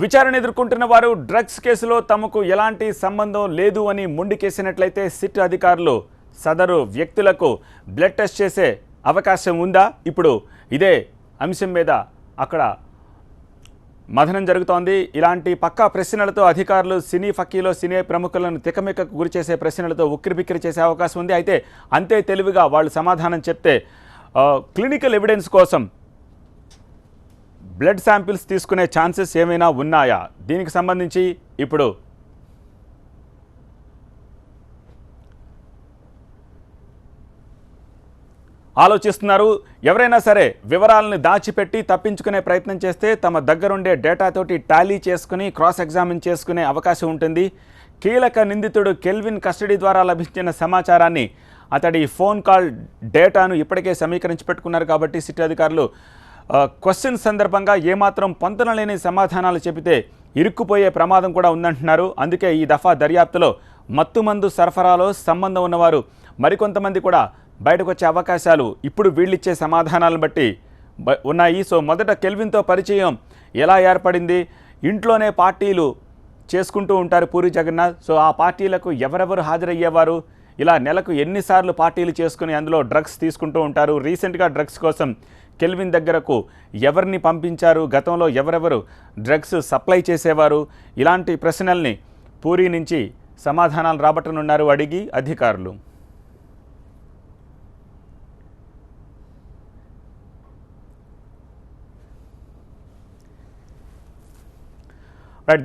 విచారణ ఎదుర్కొంటున్న వారు డ్రగ్స్ కేసులో తమకు ఎలాంటి సంబంధం లేదు అని మొండికేసినట్లయితే సిట్ అధికారులు సదరు వ్యక్తులకు బ్లడ్ టెస్ట్ చేసే అవకాశం ఉందా? ఇప్పుడు ఇదే అంశం మీద అక్కడ మథనం జరుగుతోంది. ఇలాంటి పక్కా ప్రశ్నలతో అధికారులు సినీ ఫక్కీలో సినీ ప్రముఖులను తికమికకు గురి చేసే ప్రశ్నలతో ఉక్కిరిబిక్కిరి చేసే అవకాశం ఉంది. అయితే అంతే తెలివిగా వాళ్ళు సమాధానం చెప్తే క్లినికల్ ఎవిడెన్స్ కోసం బ్లడ్ శాంపిల్స్ తీసుకునే ఛాన్సెస్ ఏమైనా ఉన్నాయా? దీనికి సంబంధించి ఇప్పుడు ఆలోచిస్తున్నారు. ఎవరైనా సరే వివరాలను దాచిపెట్టి తప్పించుకునే ప్రయత్నం చేస్తే తమ దగ్గరుండే డేటాతోటి టాలీ చేసుకుని క్రాస్ ఎగ్జామిన్ చేసుకునే అవకాశం ఉంటుంది. కీలక నిందితుడు కెల్విన్ కస్టడీ ద్వారా లభించిన సమాచారాన్ని, అతడి ఫోన్ కాల్ డేటాను ఇప్పటికే సమీకరించి పెట్టుకున్నారు. కాబట్టి సిట్ అధికారులు క్వశ్చన్ సందర్భంగా ఏమాత్రం పొంతనలేని సమాధానాలు చెబితే ఇరుక్కుపోయే ప్రమాదం కూడా ఉందంటున్నారు. అందుకే ఈ దఫా దర్యాప్తులో మత్తుమందు సరఫరాలో సంబంధం ఉన్నవారు మరికొంతమంది కూడా బయటకు వచ్చే అవకాశాలు ఇప్పుడు వీళ్ళిచ్చే సమాధానాలను బట్టి ఉన్నాయి. సో మొదట కెల్విన్తో పరిచయం ఎలా ఏర్పడింది? ఇంట్లోనే పార్టీలు చేసుకుంటూ ఉంటారు పూరి జగన్నాథ్. సో ఆ పార్టీలకు ఎవరెవరు హాజరయ్యేవారు? ఇలా నెలకు ఎన్నిసార్లు పార్టీలు చేసుకుని అందులో డ్రగ్స్ తీసుకుంటూ ఉంటారు? రీసెంట్గా డ్రగ్స్ కోసం కెల్విన్ దగ్గరకు ఎవరిని పంపించారు? గతంలో ఎవరెవరు డ్రగ్స్ సప్లై చేసేవారు? ఇలాంటి ప్రశ్నల్ని పూరి నుంచి సమాధానాలు రాబట్టనున్నారు అడిగి అధికారులు.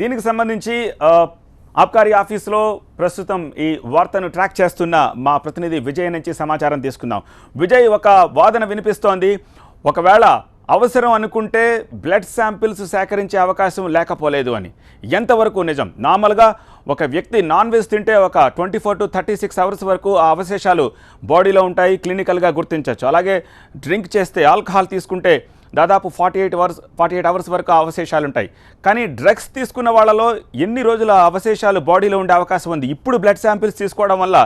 దీనికి సంబంధించి ఆబ్కారీ ఆఫీసులో ప్రస్తుతం ఈ వార్తను ట్రాక్ చేస్తున్న మా ప్రతినిధి విజయ్ నుంచి సమాచారం తీసుకుందాం. విజయ్, ఒక వాదన వినిపిస్తోంది, ఒకవేళ అవసరం అనుకుంటే బ్లడ్ శాంపిల్స్ సేకరించే అవకాశం లేకపోలేదు అని. ఎంతవరకు నిజం? నార్మల్గా ఒక వ్యక్తి నాన్ వెజ్ తింటే ఒక 24 to 36 అవర్స్ వరకు ఆ అవశేషాలు బాడీలో ఉంటాయి, క్లినికల్గా గుర్తించవచ్చు. అలాగే డ్రింక్ చేస్తే, ఆల్కహాల్ తీసుకుంటే దాదాపు 48 అవర్స్ వరకు అవశేషాలు ఉంటాయి. కానీ డ్రగ్స్ తీసుకున్న వాళ్ళలో ఎన్ని రోజుల అవశేషాలు బాడీలో ఉండే అవకాశం ఉంది? ఇప్పుడు బ్లడ్ శాంపిల్స్ తీసుకోవడం వల్ల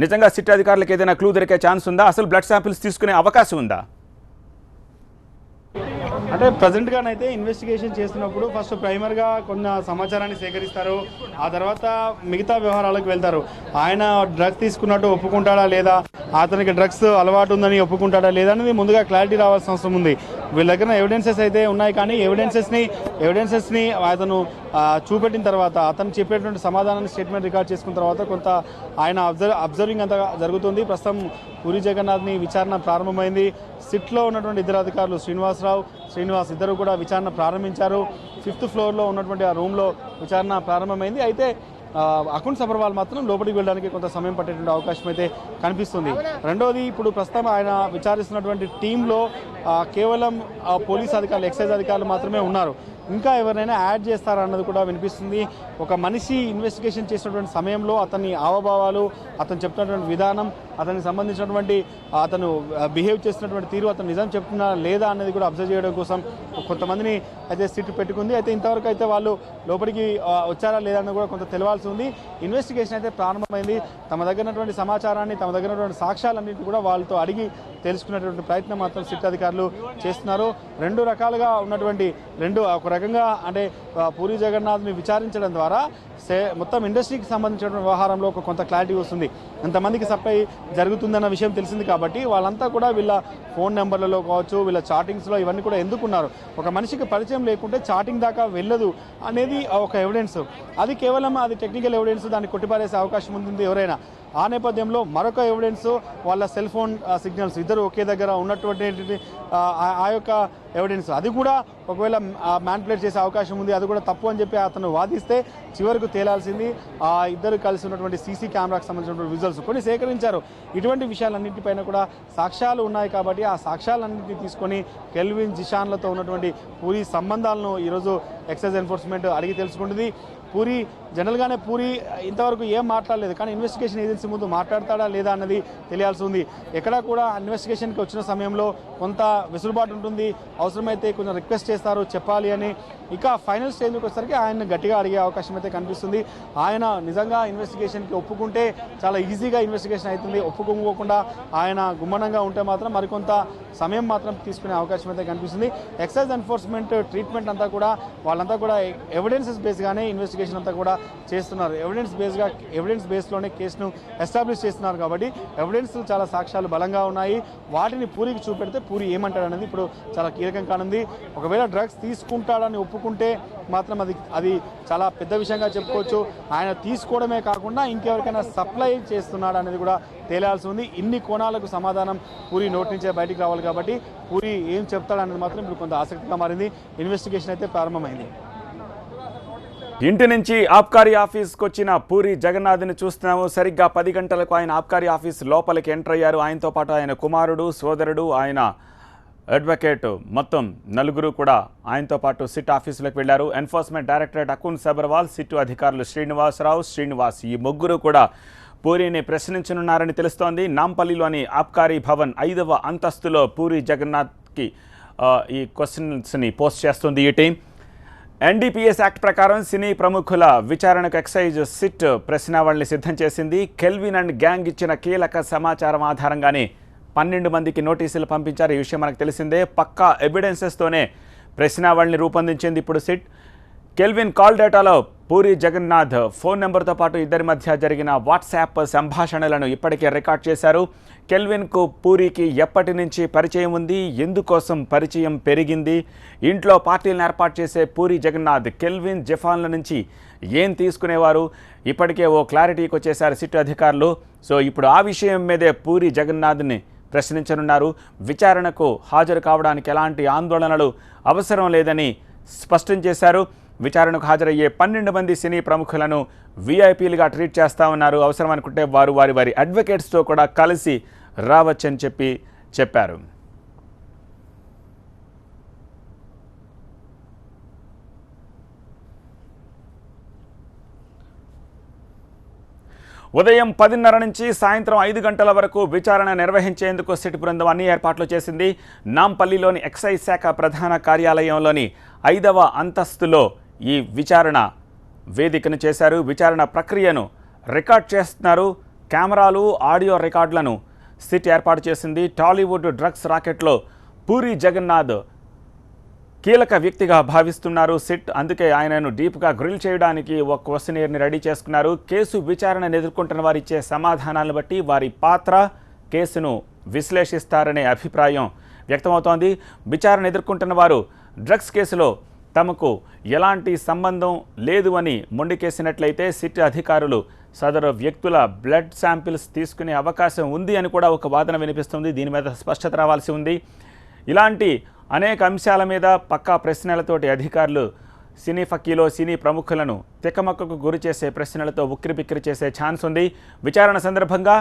నిజంగా సిట్ అధికారులకు ఏదైనా క్లూ దొరికే ఛాన్స్ ఉందా? అసలు బ్లడ్ శాంపిల్స్ తీసుకునే అవకాశం ఉందా? అంటే ప్రజెంట్గానైతే ఇన్వెస్టిగేషన్ చేస్తున్నప్పుడు ఫస్ట్ ప్రైమర్గా కొంత సమాచారాన్ని సేకరిస్తారు. ఆ తర్వాత మిగతా వ్యవహారాలకు వెళ్తారు. ఆయన డ్రగ్స్ తీసుకున్నట్టు ఒప్పుకుంటాడా లేదా, అతనికి డ్రగ్స్ అలవాటు ఉందని ఒప్పుకుంటాడా లేదా అనేది ముందుగా క్లారిటీ రావాల్సిన అవసరం ఉంది. వీళ్ళ దగ్గర ఎవిడెన్సెస్ అయితే ఉన్నాయి, కానీ ఎవిడెన్సెస్ని అతను చూపెట్టిన తర్వాత, అతను చెప్పేటువంటి సమాధానాన్ని స్టేట్మెంట్ రికార్డ్ చేసుకున్న తర్వాత కొంత ఆయన అబ్జర్వింగ్ అంతా జరుగుతుంది. ప్రస్తుతం పూరి జగన్నాథ్ని విచారణ ప్రారంభమైంది. సిట్లో ఉన్నటువంటి ఇద్దరు అధికారులు శ్రీనివాస్ ఇద్దరు కూడా విచారణ ప్రారంభించారు. 5th ఫ్లోర్లో ఉన్నటువంటి ఆ రూమ్లో విచారణ ప్రారంభమైంది. అయితే అకున్ సబర్వాల్ మాత్రం లోపలికి వెళ్ళడానికి కొంత సమయం పట్టేటువంటి అవకాశం అయితే కనిపిస్తుంది. రెండోది, ఇప్పుడు ప్రస్తుతం ఆయన విచారిస్తున్నటువంటి టీంలో కేవలం పోలీస్ అధికారులు, ఎక్సైజ్ అధికారులు మాత్రమే ఉన్నారు. ఇంకా ఎవరైనా యాడ్ చేస్తారన్నది కూడా వినిపిస్తుంది. ఒక మనిషి ఇన్వెస్టిగేషన్ చేసినటువంటి సమయంలో అతని హావభావాలు, అతను చెప్తున్నటువంటి విధానం, అతనికి సంబంధించినటువంటి అతను బిహేవ్ చేస్తున్నటువంటి తీరు, అతను నిజం చెప్తున్నా లేదా అనేది కూడా అబ్జర్వ్ చేయడం కోసం కొంతమందిని అయితే సిట్ పెట్టుకుంది. అయితే ఇంతవరకు అయితే వాళ్ళు లోపలికి వచ్చారా లేదా అన్నది కూడా కొంత తెలవాల్సి ఉంది. ఇన్వెస్టిగేషన్ అయితే ప్రారంభమైంది. తమ దగ్గర ఉన్నటువంటి సమాచారాన్ని, తమ దగ్గర ఉన్నటువంటి సాక్ష్యాలన్నింటినీ కూడా వాళ్ళతో అడిగి తెలుసుకునేటువంటి ప్రయత్నం మాత్రం సిట్ అధికారులు చేస్తున్నారు. రెండు రకాలుగా ఉన్నటువంటి ఒక రకంగా అంటే పూరి జగన్నాథ్ని విచారించడం ద్వారా మొత్తం ఇండస్ట్రీకి సంబంధించిన వ్యవహారంలో కొంత క్లారిటీ వస్తుంది. ఎంతమందికి సప్లై జరుగుతుందన్న విషయం తెలిసింది. కాబట్టి వాళ్ళంతా కూడా వీళ్ళ ఫోన్ నెంబర్లలో కావచ్చు, వీళ్ళ చాటింగ్స్లో ఇవన్నీ కూడా ఎందుకున్నారు, ఒక మనిషికి పరిచయం లేకుంటే చాటింగ్ దాకా వెళ్ళదు అనేది ఒక ఎవిడెన్స్. అది కేవలం అది టెక్నికల్ ఎవిడెన్స్, దాన్ని కొట్టిపారేసే అవకాశం ఉంటుంది ఎవరైనా. ఆ నేపథ్యంలో మరొక ఎవిడెన్స్ వాళ్ళ సెల్ ఫోన్ సిగ్నల్స్, ఇద్దరు ఒకే దగ్గర ఉన్నటువంటి ఆ యొక్క ఎవిడెన్స్, అది కూడా ఒకవేళ మ్యానిపులేట్ చేసే అవకాశం ఉంది. అది కూడా తప్పు అని చెప్పి అతను వాదిస్తే చివరకు తేలాల్సింది ఆ ఇద్దరు కలిసి ఉన్నటువంటి సీసీ కెమెరాకు సంబంధించినటువంటి విజువల్స్ కొన్ని సేకరించారు. ఇటువంటి విషయాలన్నింటిపైన కూడా సాక్ష్యాలు ఉన్నాయి. కాబట్టి ఆ సాక్ష్యాలన్నింటినీ తీసుకొని కెల్విన్ జిషాన్లతో ఉన్నటువంటి పూరి సంబంధాలను ఈరోజు ఎక్సైజ్ ఎన్ఫోర్స్మెంట్ అడిగి తెలుసుకుంటుంది. పూరి జనరల్గానే పూరి ఇంతవరకు ఏం మాట్లాడలేదు, కానీ ఇన్వెస్టిగేషన్ ఏజెన్సీ ముందు మాట్లాడతాడా లేదా అన్నది తెలియాల్సి ఉంది. ఎక్కడా కూడా ఇన్వెస్టిగేషన్కి వచ్చిన సమయంలో కొంత వెసులుబాటు ఉంటుంది, అవసరమైతే కొంచెం రిక్వెస్ట్ చేస్తారు చెప్పాలి అని. ఇక ఫైనల్ స్టేజ్కి వచ్చేసరికి ఆయన గట్టిగా అడిగే అవకాశం అయితే కనిపిస్తుంది. ఆయన నిజంగా ఇన్వెస్టిగేషన్కి ఒప్పుకుంటే చాలా ఈజీగా ఇన్వెస్టిగేషన్ అవుతుంది. ఒప్పుకోకుండా ఆయన గుమ్మనంగా ఉంటే మాత్రం మరికొంత సమయం మాత్రం తీసుకునే అవకాశం అయితే కనిపిస్తుంది. ఎక్సైజ్ ఎన్ఫోర్స్మెంట్ ట్రీట్మెంట్ అంతా కూడా వాళ్ళంతా కూడా ఎవిడెన్సెస్ బేస్గానే ఇన్వెస్టిగేషన్ అంతా కూడా చేస్తున్నారు. ఎవిడెన్స్ బేస్లోనే కేసును ఎస్టాబ్లిష్ చేస్తున్నారు. కాబట్టి ఎవిడెన్స్ చాలా సాక్ష్యాలు బలంగా ఉన్నాయి. వాటిని పూరికి చూపెడితే పూరి ఏమంటాడనేది ఇప్పుడు చాలా కీలకం కానుంది. ఒకవేళ డ్రగ్స్ తీసుకుంటాడని ఒప్పుకుంటే మాత్రం అది చాలా పెద్ద విషయంగా చెప్పుకోవచ్చు. ఆయన తీసుకోవడమే కాకుండా ఇంకెవరికైనా సప్లై చేస్తున్నాడు అనేది కూడా తేలాల్సి ఉంది. ఇన్ని కోణాలకు సమాధానం పూరి నోటి నుంచే బయటికి రావాలి. కాబట్టి పూరి ఏం చెప్తాడనేది మాత్రం ఇప్పుడు కొంత ఆసక్తిగా మారింది. ఇన్వెస్టిగేషన్ అయితే ప్రారంభమైంది. ఇంటి నుంచి ఆబ్కారీ ఆఫీస్కి వచ్చిన పూరి జగన్నాథ్ని చూస్తున్నాము. సరిగ్గా 10 గంటలకు ఆయన ఆబ్కారీ ఆఫీస్ లోపలికి ఎంటర్ అయ్యారు. ఆయనతో పాటు ఆయన కుమారుడు, సోదరుడు, ఆయన అడ్వకేట్ మొత్తం నలుగురు కూడా ఆయనతో పాటు సిట్ ఆఫీసులోకి వెళ్లారు. Enforcement directorate Akun Sabharwal, sit అధికారులు శ్రీనివాస్ ఈ ముగ్గురు కూడా పూరిని ప్రశ్నించనున్నారని తెలుస్తోంది. నాంపల్లిలోని ఆబ్కారీ భవన్ 5వ అంతస్తులో పూరి జగన్నాథ్కి ఈ క్వశ్చన్స్ని పోస్ట్ చేస్తుంది ఈ టీం. ఎన్డీపీఎస్ యాక్ట్ ప్రకారం సినీ ప్రముఖుల విచారణకు ఎక్సైజ్ సిట్ ప్రశ్నావళిని సిద్ధం చేసింది. కెల్విన్ అండ్ గ్యాంగ్ ఇచ్చిన కీలక సమాచారం ఆధారంగానే 12 మందికి నోటీసులు పంపించారు. ఈ విషయం మనకు తెలిసిందే. పక్కా ఎవిడెన్సెస్తోనే ప్రశ్నావళిని రూపొందించింది ఇప్పుడు సిట్. కెల్విన్ కాల్ డేటాలో పూరి జగన్నాథ్ ఫోన్ నెంబర్తో పాటు ఇద్దరి మధ్య జరిగిన వాట్సాప్ సంభాషణలను ఇప్పటికే రికార్డ్ చేశారు. కెల్విన్కు పూరికి ఎప్పటి నుంచి పరిచయం ఉంది, ఎందుకోసం పరిచయం పెరిగింది, ఇంట్లో పార్టీలను ఏర్పాటు చేసే పూరి జగన్నాథ్ కెల్విన్ జఫాన్ల నుంచి ఏం తీసుకునేవారు, ఇప్పటికే ఓ క్లారిటీకి వచ్చేసారు సిట్ అధికారులు. సో ఇప్పుడు ఆ విషయం మీదే పూరి జగన్నాథ్ని ప్రశ్నించనున్నారు. విచారణకు హాజరు కావడానికి ఎలాంటి ఆందోళనలు అవసరం లేదని స్పష్టం చేశారు. విచారణకు హాజరయ్యే 12 మంది సినీ ప్రముఖులను వీఐపీలుగా ట్రీట్ చేస్తా ఉన్నారు. అవసరం అనుకుంటే వారు వారి అడ్వకేట్స్తో కూడా కలిసి రావచ్చని చెప్పారు. ఉదయం 10:30 నుంచి సాయంత్రం 5 గంటల వరకు విచారణ నిర్వహించేందుకు సిట్ బృందం అన్ని ఏర్పాట్లు చేసింది. నాంపల్లిలోని ఎక్సైజ్ శాఖ ప్రధాన కార్యాలయంలోని 5వ అంతస్తులో ఈ విచారణ వేదికను చేశారు. విచారణ ప్రక్రియను రికార్డ్ చేస్తున్నారు. కెమెరాలు, ఆడియో రికార్డులను సిట్ ఏర్పాటు చేసింది. టాలీవుడ్ డ్రగ్స్ రాకెట్లో పూరి జగన్నాథ్ కీలక వ్యక్తిగా భావిస్తున్నారు సిట్. అందుకే ఆయనను డీప్గా గ్రిల్ చేయడానికి ఒక క్వశ్చనీర్ని రెడీ చేసుకున్నారు. కేసు విచారణను ఎదుర్కొంటున్న వారు ఇచ్చే సమాధానాలను బట్టి వారి పాత్ర కేసును విశ్లేషిస్తారనే అభిప్రాయం వ్యక్తమవుతోంది. విచారణ ఎదుర్కొంటున్న వారు డ్రగ్స్ కేసులో తమకు ఎలాంటి సంబంధం లేదు అని మొండికేసినట్లయితే సిట్ అధికారులు సదరు వ్యక్తుల బ్లడ్ శాంపిల్స్ తీసుకునే అవకాశం ఉంది అని కూడా ఒక వాదన వినిపిస్తుంది. దీని మీద స్పష్టత రావాల్సి ఉంది. ఇలాంటి అనేక అంశాల మీద పక్కా ప్రశ్నలతోటి అధికారులు సినీ ప్రముఖులను తికమక్కకు గురి చేసే ప్రశ్నలతో ఉక్కిరిబిక్కిరి చేసే ఛాన్స్ ఉంది. విచారణ సందర్భంగా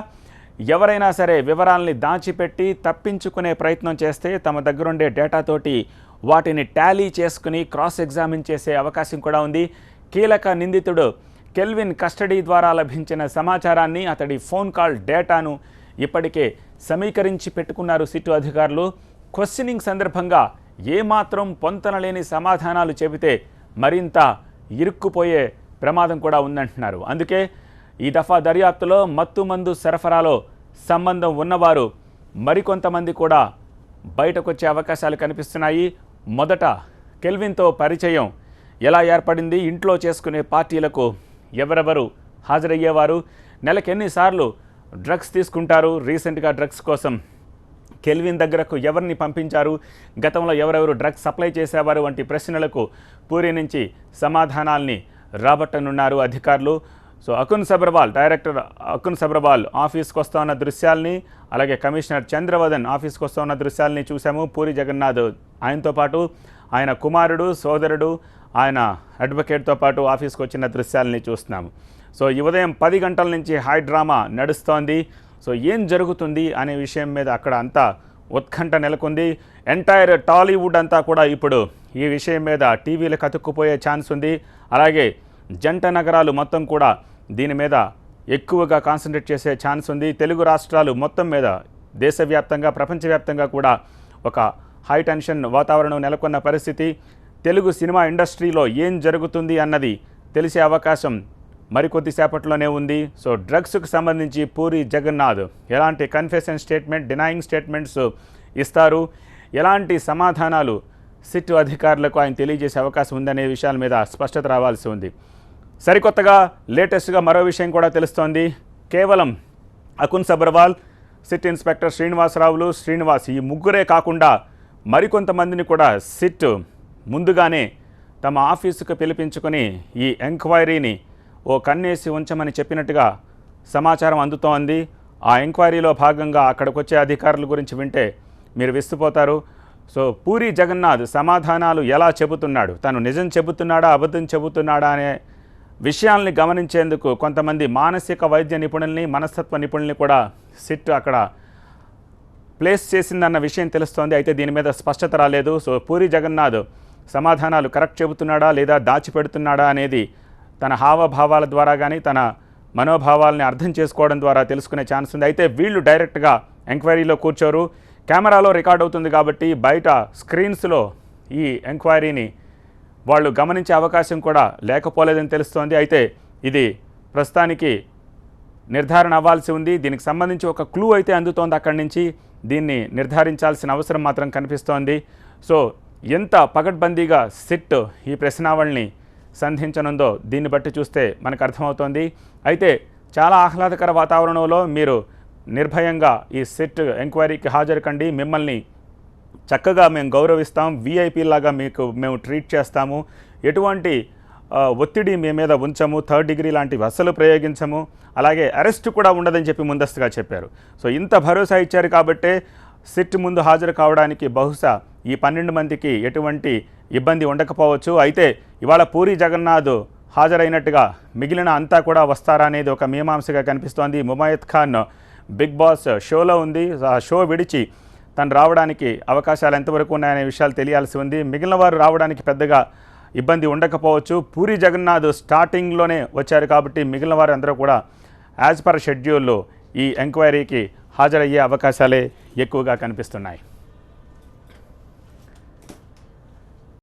ఎవరైనా సరే వివరాలని దాచిపెట్టి తప్పించుకునే ప్రయత్నం చేస్తే తమ దగ్గరుండే డేటాతోటి వాటిని టాలీ చేసుకుని క్రాస్ ఎగ్జామిన్ చేసే అవకాశం కూడా ఉంది. కీలక నిందితుడు కెల్విన్ కస్టడీ ద్వారా లభించిన సమాచారాన్ని, అతడి ఫోన్ కాల్ డేటాను ఇప్పటికే సమీకరించి పెట్టుకున్నారు సిట్టు అధికారులు. క్వశ్చనింగ్ సందర్భంగా ఏమాత్రం పొంతనలేని సమాధానాలు చెబితే మరింత ఇరుక్కుపోయే ప్రమాదం కూడా ఉందంటున్నారు. అందుకే ఈ దఫా దర్యాప్తులో మత్తుమందు సరఫరాలో సంబంధం ఉన్నవారు మరికొంతమంది కూడా బయటకొచ్చే అవకాశాలు కనిపిస్తున్నాయి. మొదట కెల్విన్తో పరిచయం ఎలా ఏర్పడింది, ఇంట్లో చేసుకునే పార్టీలకు ఎవరెవరు హాజరయ్యేవారు, నెలకు ఎన్నిసార్లు డ్రగ్స్ తీసుకుంటారు, రీసెంట్గా డ్రగ్స్ కోసం కెల్విన్ దగ్గరకు ఎవరిని పంపించారు, గతంలో ఎవరెవరు డ్రగ్స్ సప్లై చేసేవారు వంటి ప్రశ్నలకు పూరి నుంచి సమాధానాల్ని రాబట్టనున్నారు అధికారులు. సో డైరెక్టర్ అకున్ సబర్వాల్ ఆఫీస్కి వస్తూ ఉన్న దృశ్యాల్ని, అలాగే కమిషనర్ చంద్రవదన్ ఆఫీస్కి వస్తూ ఉన్న దృశ్యాల్ని చూసాము. పూరి జగన్నాథ్ ఆయనతో పాటు ఆయన కుమారుడు, సోదరుడు, ఆయన అడ్వకేట్తో పాటు ఆఫీస్కి వచ్చిన దృశ్యాలని చూస్తున్నాము. సో ఈ ఉదయం 10 గంటల నుంచి హై డ్రామా నడుస్తోంది. సో ఏం జరుగుతుంది అనే విషయం మీద అక్కడ అంతా ఉత్కంఠ నెలకొంది. ఎంటైర్ టాలీవుడ్ అంతా కూడా ఇప్పుడు ఈ విషయం మీద టీవీలకు అతుక్కుపోయే ఛాన్స్ ఉంది. అలాగే జంట నగరాలు మొత్తం కూడా దీని మీద ఎక్కువగా కాన్సన్ట్రేట్ చేసే ఛాన్స్ ఉంది. తెలుగు రాష్ట్రాలు మొత్తం మీద దేశవ్యాప్తంగా, ప్రపంచవ్యాప్తంగా కూడా ఒక హై టెన్షన్ వాతావరణం నెలకొన్న పరిస్థితి. తెలుగు సినిమా ఇండస్ట్రీలో ఏం జరుగుతుంది అన్నది తెలిసే అవకాశం మరికొద్దిసేపట్లోనే ఉంది. సో డ్రగ్స్కు సంబంధించి పూరి జగన్నాథ్ ఎలాంటి కన్ఫెషన్ స్టేట్మెంట్, డినయింగ్ స్టేట్మెంట్స్ ఇస్తారు, ఎలాంటి సమాధానాలు సిట్ అధికారులకు ఆయన తెలియజేసే అవకాశం ఉందనే విషయాల మీద స్పష్టత రావాల్సి ఉంది. సరికొత్తగా లేటెస్ట్గా మరో విషయం కూడా తెలుస్తోంది. కేవలం అకున్ సబర్వాల్, సిట్ ఇన్స్పెక్టర్ శ్రీనివాస్ ఈ ముగ్గురే కాకుండా మరికొంతమందిని కూడా సిట్ ముందుగానే తమ ఆఫీసుకు పిలిపించుకొని ఈ ఎంక్వైరీని ఓ కన్నేసి ఉంచమని చెప్పినట్టుగా సమాచారం అందుతోంది. ఆ ఎంక్వైరీలో భాగంగా అక్కడికి వచ్చే అధికారుల గురించి వింటే మీరు విస్తుపోతారు. సో పూరి జగన్నాథ్ సమాధానాలు ఎలా చెబుతున్నాడు, తను నిజం చెబుతున్నాడా అబద్ధం చెబుతున్నాడా అనే విషయాల్ని గమనించేందుకు కొంతమంది మానసిక వైద్య నిపుణుల్ని, మనస్తత్వ నిపుణుల్ని కూడా సిట్ అక్కడ ప్లేస్ చేసిందన్న విషయం తెలుస్తోంది. అయితే దీని మీద స్పష్టత రాలేదు. సో పూరి జగన్నాథ్ సమాధానాలు కరెక్ట్ చెబుతున్నాడా లేదా దాచిపెడుతున్నాడా అనేది తన హావభావాల ద్వారా కానీ తన మనోభావాల్ని అర్థం చేసుకోవడం ద్వారా తెలుసుకునే ఛాన్స్ ఉంది. అయితే వీళ్ళు డైరెక్ట్గా ఎంక్వైరీలో కూర్చోరు, కెమెరాలో రికార్డ్ అవుతుంది కాబట్టి బయట స్క్రీన్స్లో ఈ ఎంక్వైరీని వాళ్ళు గమనించే అవకాశం కూడా లేకపోలేదని తెలుస్తోంది. అయితే ఇది ప్రస్తుతానికి నిర్ధారణ అవ్వాల్సి ఉంది. దీనికి సంబంధించి ఒక క్లూ అయితే అందుతోంది అక్కడి నుంచి, దీన్ని నిర్ధారించాల్సిన అవసరం మాత్రం కనిపిస్తోంది. సో ఎంత పకడ్బందీగా సిట్ ఈ ప్రశ్నావళిని సంధించనుందో దీన్ని బట్టి చూస్తే మనకు అర్థమవుతోంది. అయితే చాలా ఆహ్లాదకర వాతావరణంలో మీరు నిర్భయంగా ఈ సిట్ ఎంక్వైరీకి హాజరు కండి, మిమ్మల్ని చక్కగా మేము గౌరవిస్తాం, వీఐపీ లాగా మేము ట్రీట్ చేస్తాము, ఎటువంటి ఒత్తిడి మీ మీద ఉంచము, 3rd డిగ్రీ లాంటివి అస్సలు ప్రయోగించము, అలాగే అరెస్ట్ కూడా ఉండదని చెప్పి ముందస్తుగా చెప్పారు. సో ఇంత భరోసా ఇచ్చారు కాబట్టే సిట్ ముందు హాజరు కావడానికి బహుశా ఈ 12 మందికి ఎటువంటి ఇబ్బంది ఉండకపోవచ్చు. అయితే ఇవాళ పూరి జగన్నాథ్ హాజరైనట్టుగా మిగిలిన అంతా కూడా వస్తారా అనేది ఒక మీమాంసగా కనిపిస్తోంది. ముమైత్ ఖాన్ బిగ్ బాస్ షోలో ఉంది, ఆ షో విడిచి తను రావడానికి అవకాశాలు ఎంతవరకు ఉన్నాయనే విషయాలు తెలియాల్సి ఉంది. మిగిలిన వారు రావడానికి పెద్దగా ఇబ్బంది ఉండకపోవచ్చు. పూరి జగన్నాథ్ స్టార్టింగ్లోనే వచ్చారు కాబట్టి మిగిలిన వారు అందరూ కూడా యాజ్ పర్ షెడ్యూల్లో ఈ ఎంక్వైరీకి హాజరయ్యే అవకాశాలే ఎక్కువగా కనిపిస్తున్నాయి.